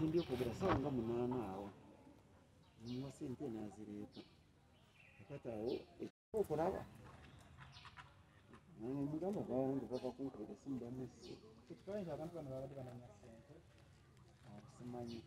Nasimbye okugera sawa nga 8 awo muwa sente nazireeta kati awo okulaba mugamba bawundi bava kunkubira esimu bamesi kitwalira abantu bano babadde bananya sente simanyi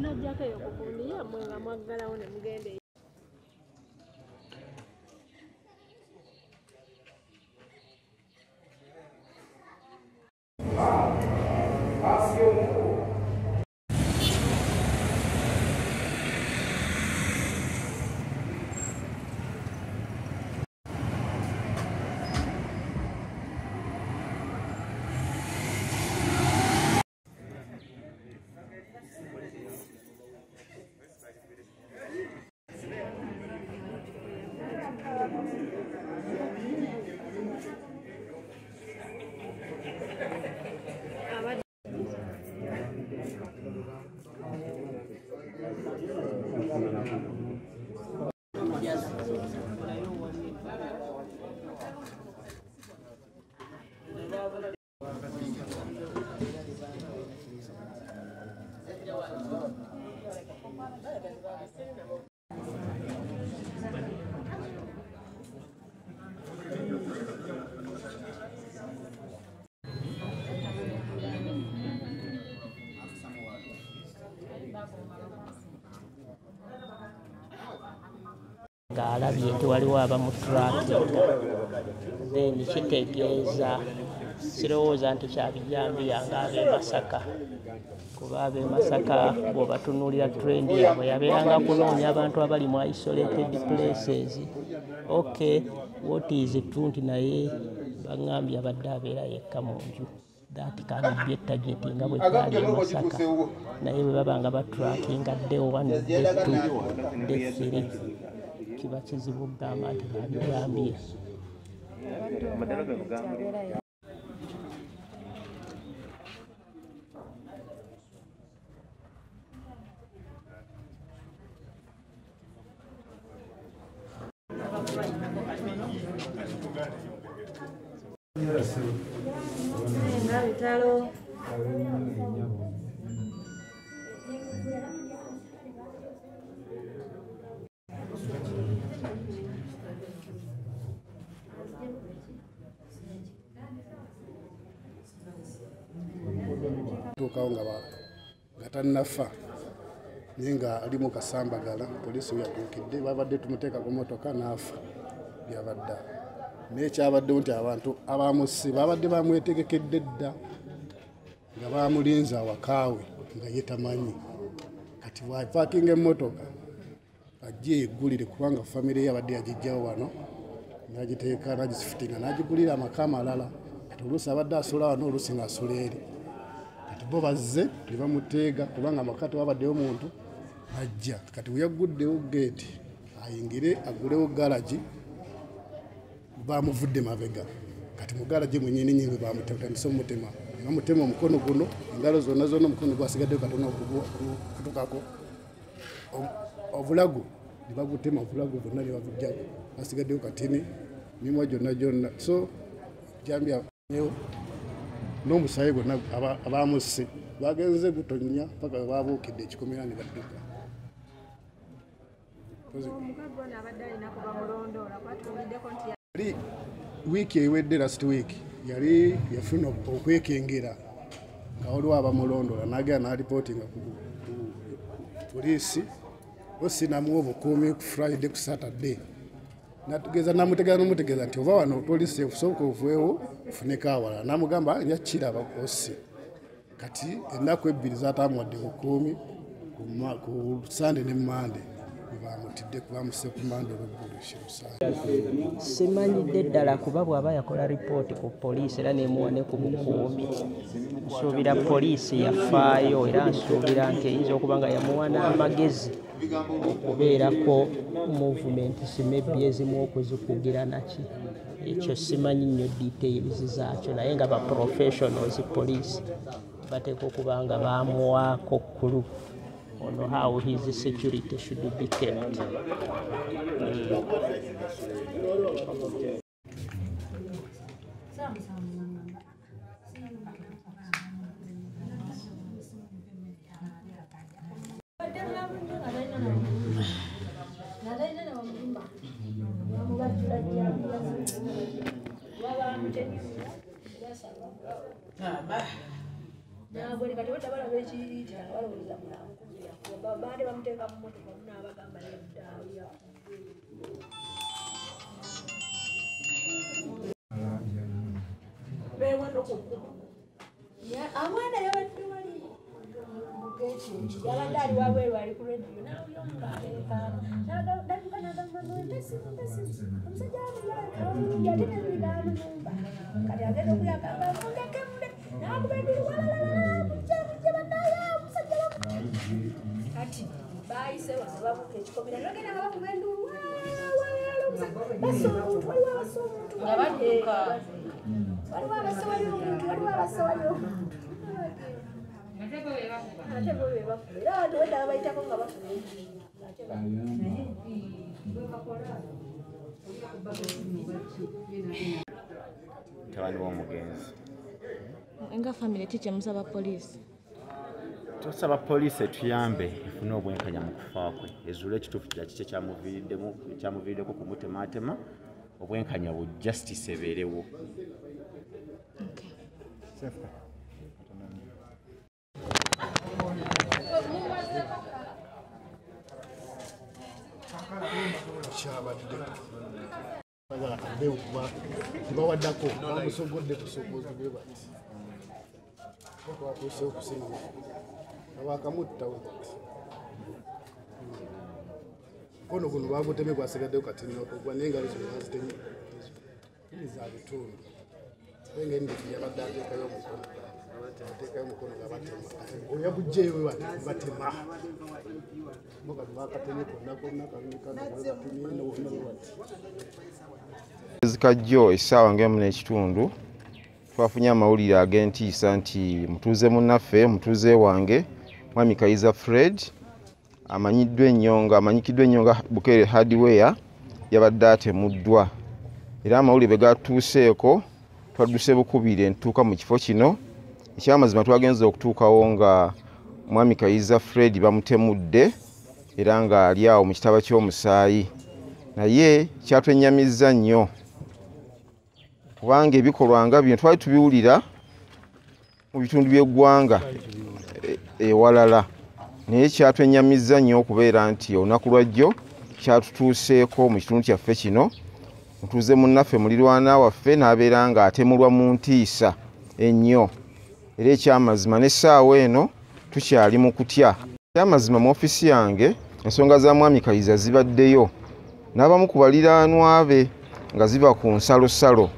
najjako eyo kukunia mwe nga mwaggalawo ne mugenda ng'alabye nti waliwo abamu tulakinga then kitegeeza sirowooza nti kyabijambiya ng'ab'e Masaka kuba ab'e Masaka bw'obatunuulira trend yaabwe yabeeranga kunoonya abantu abali mu isolated places. Okay, what is true nti naye baŋŋambye abadde abeera yekka mu nju that can be a target nga bwe kyali e Masaka naye bwe baba nga batrackinga day 1 day 2 day 3 kiba kizibu okugamba nti babigambye. tukawo nga tannafa naye nga ali mu kasambagala poliisi yatuukidde babadde tumuteeka ku motoka n'afa byabadde naye kyabaddewo nti abantu abamusi babadde bamwetegekedde dda nga bamulinza awakaawe nga ye tamanyi kati bwapaakinga emmotoka ajje yeggulire kubanga famire ye abadde yagijjawo wano n'agiteeka n'agisifitinga n'agigulira amaka amalala kati oluusi abadde asula wano oluusi ng'asula eri kati bo bazze ne bamuteega kubanga amaka tewabaddeyo muntu ajja kati weyagguddewo geeti ayingire agulewo galagi bamuvudde mabega kati mu galagi mwenyini nyingi bamutandisa omutema bamutema omukono guno engalo zonna zonna omukono gwasigaddeyo katono okutukako obulago ne bagutema obulago bwonna ne babujjago basigaddeyo katini mimwa gyonna gyonna so jambya n'omusaayi gwonna abamusse bagenze gutonya paka babuukidde ekikomera ne badduka Omukazi ono abadde alina kuba mulondoola kwatuuliddeko nti yali wiiki ewedde last week yali yafuna okwekengera nga waliwo abamulondoola n'agenda n'alipootinga ku poliisi osinamu obukuumi ku Friday ku Saturday natugeza namutegeeza nti oba wano poliisi ekusoboka ovuewo ofuneko awalala namugamba yakiraba osi kati ennaku ebbiri zatamuwadde bukuumi ku Sunday ne Monday bamutidde kubamuse ku Monday olw'eggulu. Simanyidde ddala kuba bw'aba yakola ripooti ku poliisi era nemuwa ne ku bukuumi. Nsuubira poliisi yafaayo era nsuubira nti eyinza okuba nga yamuwa n'amagezi okubeerako movements maybe ezimu okuzikugira naki. Ekyo simanyi nnyo details zaakyo naye nga ba professionals poliisi bateeka okuba nga baamuwaako kkulu on how his security should be kept. Tabani w'omugenzi nga family tiche musaba poliisi tusaba poliisi etuyambe efune obwenkanya mu kufa kwe ezuule ekituufu kira kiki ekyamuviiriddeko kumutemaatema obwenkanya bu justice ebeerewo. Tebawaddako bamusogodde busogozi bwe bati bakwatuuse okusinga abakamutta kono guno baguteme gwasigaddeo kati nokugwa naye engalo zino bazitemi za bitundu engeri ndiki yabadde ateekayo omukono nga batema oyagugjeeyo batema mugati bakatemye konna kalunikabatemye Kajjo essaawa ng'emu n'ekitundu twafunye amawulire ag'entiisa nti mutuuze munnaffe mutuuze wange Mwami Kayiza Fred amanyikiddwa ennyo nga Bukeere Hardware yabadde atemuddwa era amawulire bwe gatuuseeko twadduse bukubire ntuuka mu kifo kino ekyamazima twagenza okutuukawo nga Mwami Kayiza Fred bamutemudde era nga ali awo mu kitaba ky'omusaayi naye kyatwennyamizza nnyo kubanga ebikolwa nga bino twali tubiwulira mu bitundu by'eggwanga ewalala naye kyatwennyamizza nnyo okubeera nti olunaku lwajjo kyatutuuseeko mu kitundu kyaffe kino mutuuze munnaffe mulirwana waffe n'abeera nga atemulwa mu ntiisa ennyo era ekyamazima n'essaawa eno tukyali mu kutya. Ekyamazima mu ofisi yange ensonga za Mwami Kayiza zibaddeyo n'abamu ku baliraanwa be nga ziva ku nsalosalo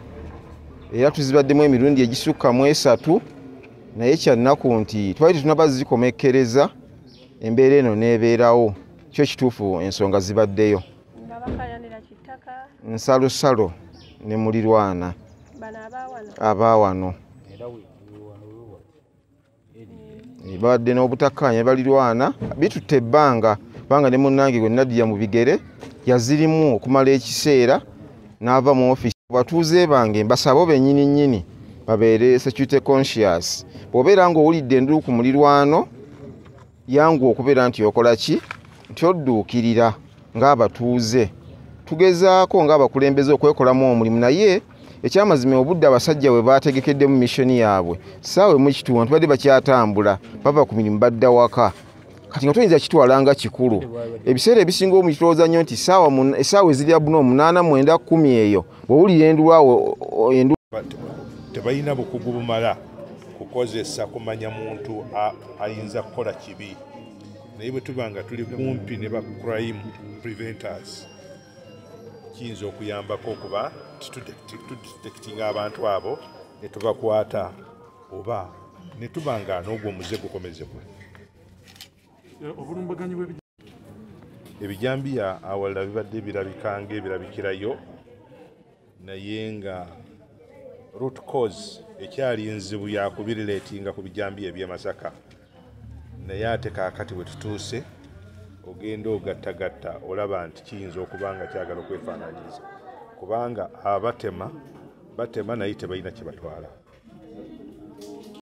era tuzibaddemu emirundi egisukka mu 3 naye kyannaku nti twali tetunaba zikomekkereza embeera eno n'ebeerawo kyo kituufu ensonga zibaddeyo nsalosalo ne mulirwana abaawano babadde n'obutakkaanya balirwana bitutte ebbanga kubanga ne munnange gwe Nadia mu bigere yazirimu okumala ekiseera n'ava mu office. Batuuze bange mbasabo bennyini nnyini babeere security conscious. Bw'obeera ng'owulidde endulu ku mulirwano yangu okubeera nti okola ki nti odduukirira ng'abatuuze tugezaako ng'abakulembeze okwekolamu omulimu naye ekyamazima obudde abasajja bwe baategekedde mu missoni yaabwe saawe mu kitundu tubadde bakyatambula bava ku mirimu badda waka kati nga tuyinza kitwala nga kikulu ebiseera ebisinga omu kitowooza nnyo nti essaawa ezirya buno 8 9 10 eyo bw'owulira endulwawo tebalina bukugu bumala kukozesa kumanya muntu ayinza kukola kibi naye bwe tuba nga tuli kumpi ne ba crime preventers kiyinza okuyambako okuba tudetekitinga abantu abo ne tubakwata oba ne tuba nga n'ogwo omuze gukomezebwa ebijambiya awalala bibadde birabika ng'ebirabikirayo naye nga root cause ekyali enzibu yakubirireetinga ku bijambiya eby'e Masaka naye ate kaakati bwe tutuuse ogenda ogattagatta olaba nti kiyinza okuba nga kyagala okwefaananyiza kubanga abatema batema naye tebalina kye batwala